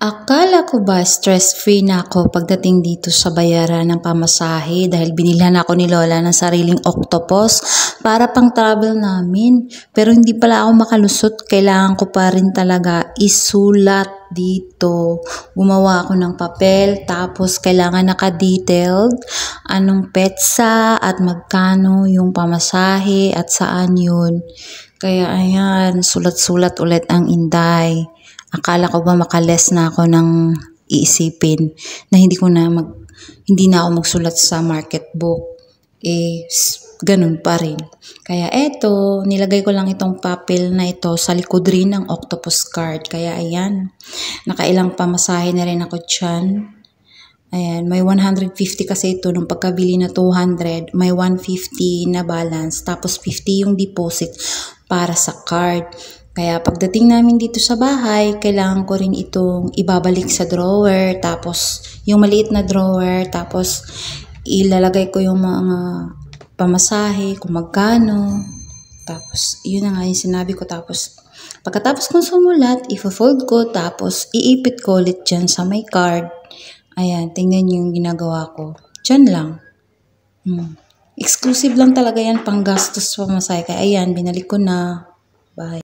Akala ko ba stress-free na ako pagdating dito sa bayaran ng pamasahe dahil binilhan ako ni Lola ng sariling octopus para pang travel namin. Pero hindi pala ako makalusot, kailangan ko pa rin talaga isulat dito. Gumawa ako ng papel, tapos kailangan naka-detailed anong petsa at magkano yung pamasahe at saan yun. Kaya ayan, sulat-sulat ulit ang Inday. Akala ko ba makales na ako ng iisipin na hindi na ako magsulat sa market book. Ganun pa rin. Kaya eto, nilagay ko lang itong papel na ito sa likod rin ng octopus card. Kaya ayan, nakailang pamasahe na rin ako dyan. Ayan, may 150 kasi ito nung pagkabili na 200, may 150 na balance, tapos 50 yung deposit para sa card. Kaya pagdating namin dito sa bahay, kailangan ko rin itong ibabalik sa drawer, tapos yung maliit na drawer, tapos ilalagay ko yung mga pamasahe, kung magkano. Tapos yun na nga yung sinabi ko, tapos pagkatapos kong sumulat, i-fold ko, tapos iipit ko ulit dyan sa may card. Ayan, tingnan nyo yung ginagawa ko. Dyan lang. Exclusive lang talaga yan, pang gastos pamasahe. Kaya ayan, binalik ko na. Bye.